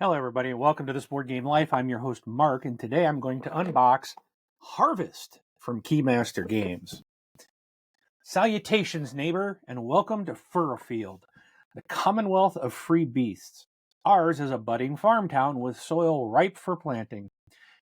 Hello everybody and welcome to This Board Game Life. I'm your host Mark and today I'm going to unbox Harvest from Keymaster Games. Salutations neighbor and welcome to Furfield, the commonwealth of free beasts. Ours is a budding farm town with soil ripe for planting.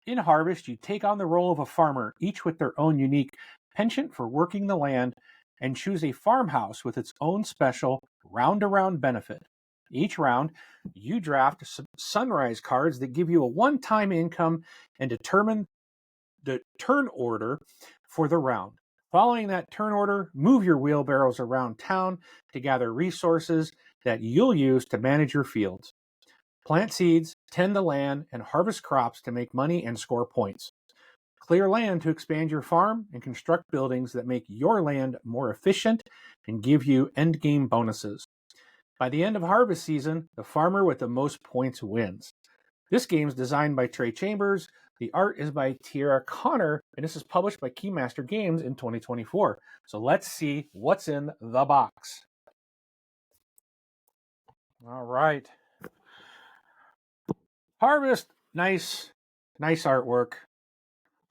In Harvest you take on the role of a farmer, each with their own unique penchant for working the land, and choose a farmhouse with its own special round-around benefit. Each round, you draft sunrise cards that give you a one-time income and determine the turn order for the round. Following that turn order, move your wheelbarrows around town to gather resources that you'll use to manage your fields. Plant seeds, tend the land, and harvest crops to make money and score points. Clear land to expand your farm and construct buildings that make your land more efficient and give you endgame bonuses. By the end of harvest season, the farmer with the most points wins. This game is designed by Trey Chambers. The art is by Tierra Connor, and this is published by Keymaster Games in 2024. So let's see what's in the box. All right. Harvest, nice artwork.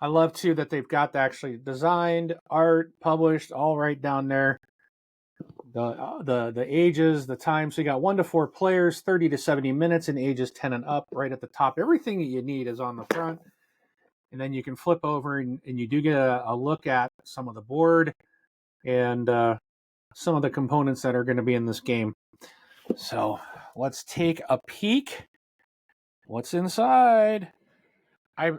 I love too that they've got the actually designed art published all right down there. The ages, the time. So you got 1 to 4 players, 30 to 70 minutes, and ages 10 and up right at the top. Everything that you need is on the front. And then you can flip over and you do get a look at some of the board and some of the components that are going to be in this game. So let's take a peek. What's inside? I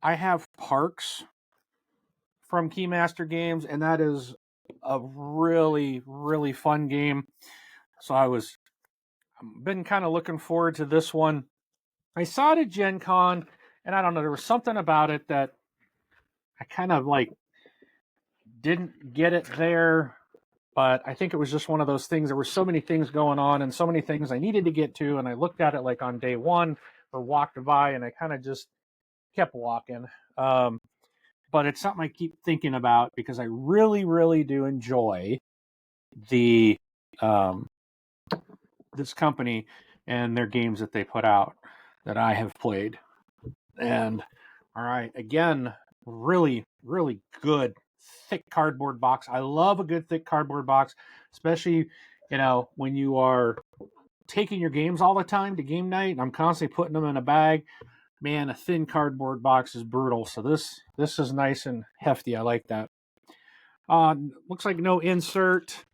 have Parks from Keymaster Games, and that is a really fun game. So I've been kind of looking forward to this one. I saw it at Gen Con, and I don't know, there was something about it that I kind of didn't get it there, but I think it was just one of those things. There were so many things going on and so many things I needed to get to, and I looked at it on day one or walked by, and I kind of just kept walking. But it's something I keep thinking about because I really do enjoy the this company and their games that they put out that I have played. And all right, again, really good thick cardboard box. I love a good thick cardboard box, especially when you are taking your games all the time to game night. I'm constantly putting them in a bag. Man, a thin cardboard box is brutal. So this is nice and hefty. I like that. Looks like no insert.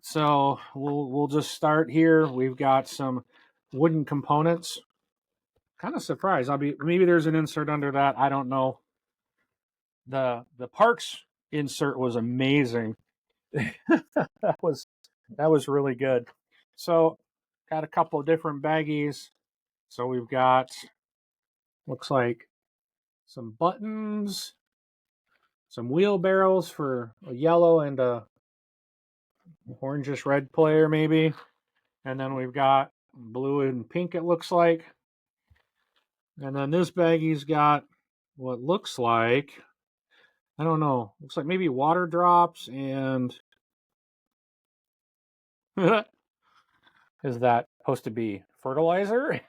So we'll just start here. We've got some wooden components. Kind of surprised. Maybe there's an insert under that. I don't know. The Parks insert was amazing. that was really good. So got a couple of different baggies. So we've got, looks like some buttons, some wheelbarrows for a yellow and a orangish red player maybe. And then we've got blue and pink, it looks like. And then this baggie's got what looks like, I don't know, looks like maybe water drops and is that supposed to be fertilizer?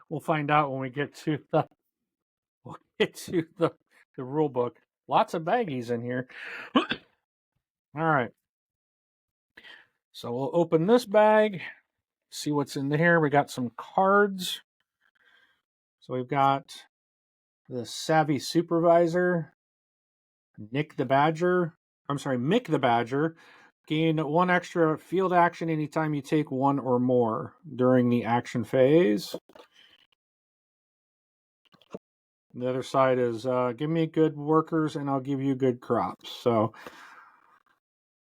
We'll find out when we get to the rule book. Lots of baggies in here. All right. So we'll open this bag, see what's in here. We got some cards. So we've got the Savvy Supervisor, Mick the Badger. Gain 1 extra field action anytime you take 1 or more during the action phase. The other side is give me good workers and I'll give you good crops. So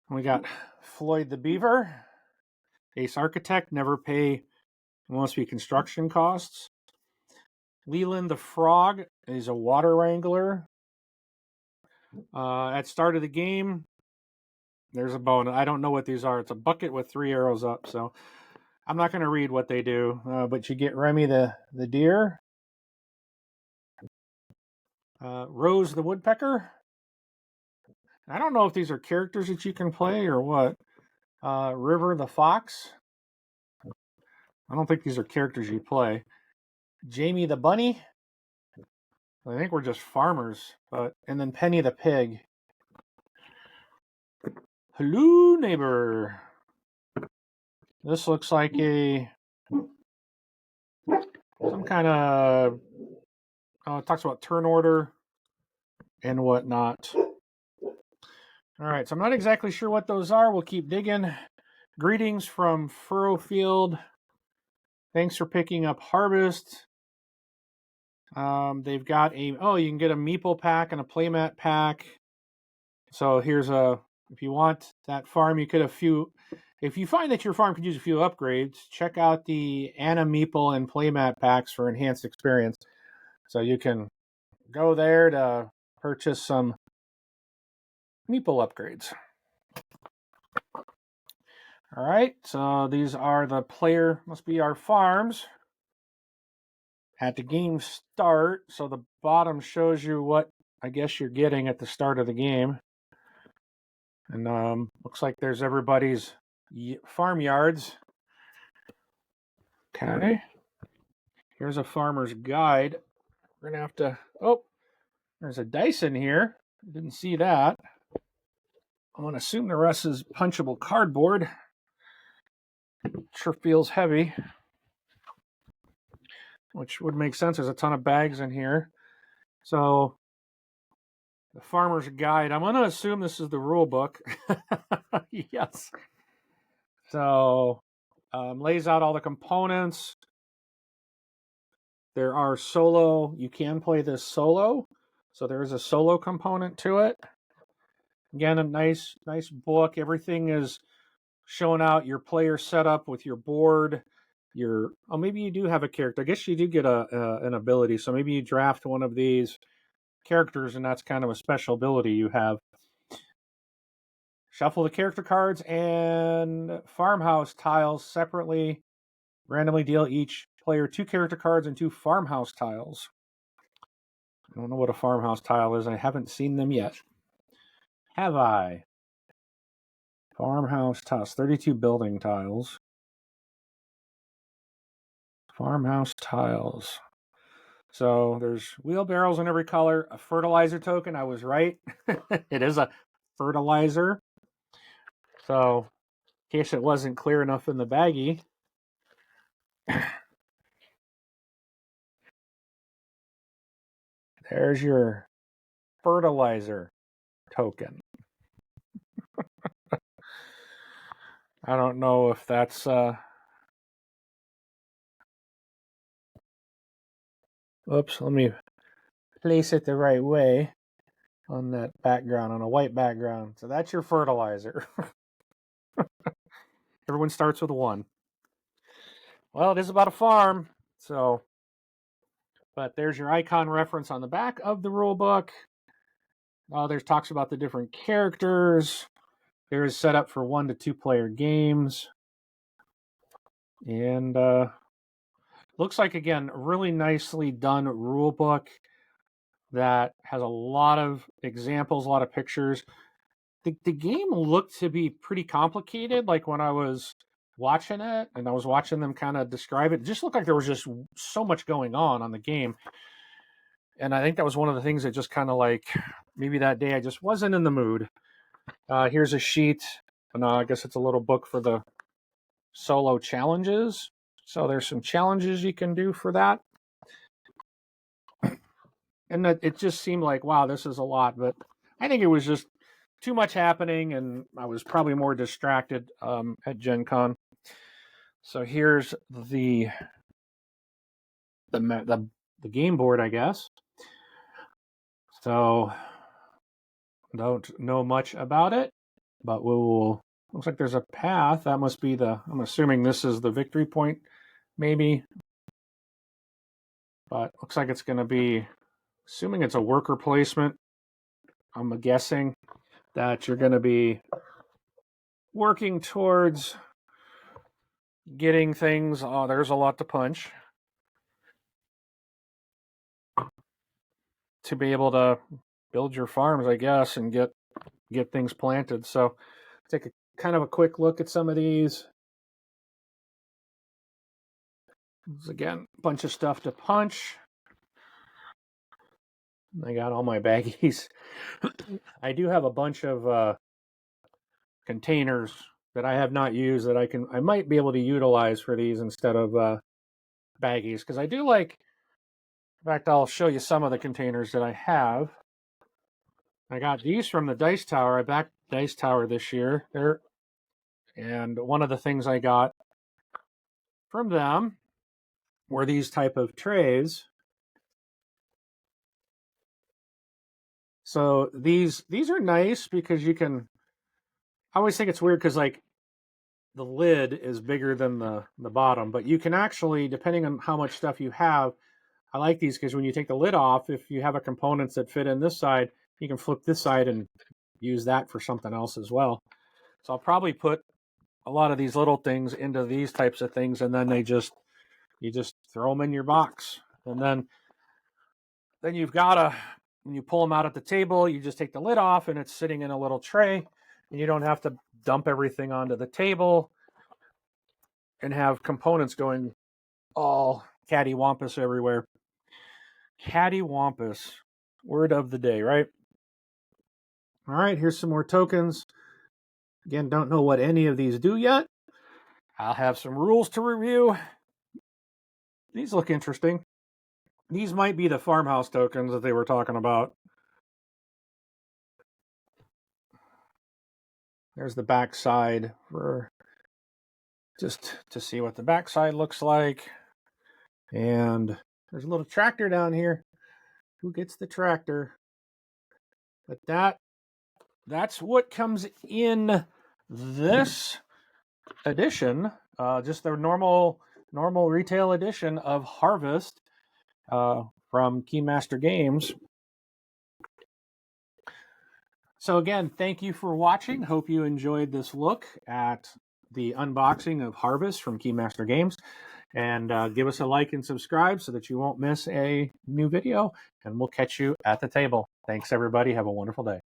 we got Floyd the Beaver, Ace Architect, never pay, must be construction costs. Leland the Frog is a water wrangler. At start of the game, there's a bonus. I don't know what these are. It's a bucket with 3 arrows up. So I'm not going to read what they do, but you get Remy the deer. Rose the Woodpecker. I don't know if these are characters that you can play or what. River the Fox. I don't think these are characters you play. Jamie the bunny. I think we're just farmers, and then Penny the pig. Hello, neighbor. This looks like some kind of. It talks about turn order and whatnot. All right, so I'm not exactly sure what those are. We'll keep digging. Greetings from Furrowfield. Thanks for picking up Harvest. They've got you can get a meeple pack and a playmat pack. So if you want that farm, you could if you find that your farm could use a few upgrades, check out the Anna Meeple and playmat packs for enhanced experience. So you can go there to purchase some meeple upgrades. All right, so these are must be our farms at the game start. So the bottom shows you what I guess you're getting at the start of the game. And looks like there's everybody's farmyards. Okay. Here's a farmer's guide. We're going to have to... Oh, there's a dice in here. Didn't see that. I'm going to assume the rest is punchable cardboard. Sure feels heavy. Which would make sense. There's a ton of bags in here. So, the farmer's guide. I'm going to assume this is the rule book. Yes. So, lays out all the components. There are you can play this solo. So there is a solo component to it. Again, a nice book. Everything is showing out your player setup with your board. Maybe you do have a character. I guess you do get an ability. So maybe you draft one of these characters, and that's kind of a special ability you have. Shuffle the character cards and farmhouse tiles separately. Randomly deal each player 2 character cards and 2 farmhouse tiles. I don't know what a farmhouse tile is. I haven't seen them yet. Have I? Farmhouse tiles. 32 building tiles. Farmhouse tiles. So there's wheelbarrows in every color. A fertilizer token. I was right. It is a fertilizer. So in case it wasn't clear enough in the baggie. There's your fertilizer token. I don't know if that's oops, let me place it the right way on that background, on a white background. So that's your fertilizer. Everyone starts with 1. Well, it is about a farm, but there's your icon reference on the back of the rule book. There's talks about the different characters. There is set up for 1 to 2 player games. And looks like, again, a really nicely done rule book that has a lot of examples, a lot of pictures. The game looked to be pretty complicated, like when I was watching it, and I was watching them kind of describe it. It just looked like there was just so much going on the game. And I think that was one of the things that just kind of like, maybe that day I just wasn't in the mood. Here's a sheet. And I guess it's a little book for the solo challenges. So there's some challenges you can do for that. And it just seemed like, wow, this is a lot. But I think it was just too much happening, and I was probably more distracted at Gen Con. So here's the game board, I guess. So don't know much about it, but looks like there's a path. That must be I'm assuming this is the victory point, maybe. But looks like it's going to be, assuming it's a worker placement, I'm guessing that you're going to be working towards getting things. Oh, there's a lot to punch to be able to build your farms, I guess, and get things planted. So take a kind of a quick look at some of these. There's, again, a bunch of stuff to punch. I got all my baggies. I do have a bunch of containers that I have not used that I might be able to utilize for these instead of baggies, because I do like. In fact, I'll show you some of the containers that I have. I got these from the Dice Tower. I backed Dice Tower this year. And one of the things I got from them were these type of trays. So these are nice because you can. I always think it's weird because like the lid is bigger than the bottom, but you can actually, depending on how much stuff you have, I like these because when you take the lid off, if you have a components that fit in this side, you can flip this side and use that for something else as well. So I'll probably put a lot of these little things into these types of things, and then you just throw them in your box, and then you've got when you pull them out at the table, you just take the lid off, and it's sitting in a little tray, and you don't have to dump everything onto the table and have components going all cattywampus everywhere. Cattywampus, word of the day, right? All right, here's some more tokens. Again, don't know what any of these do yet. I'll have some rules to review. These look interesting. These might be the farmhouse tokens that they were talking about. There's the back side for just to see what the back side looks like. And there's a little tractor down here. Who gets the tractor? But that's what comes in this edition. Just the normal retail edition of Harvest from Keymaster Games. So again, thank you for watching. Hope you enjoyed this look at the unboxing of Harvest from Keymaster Games. And give us a like and subscribe so that you won't miss a new video. And we'll catch you at the table. Thanks, everybody. Have a wonderful day.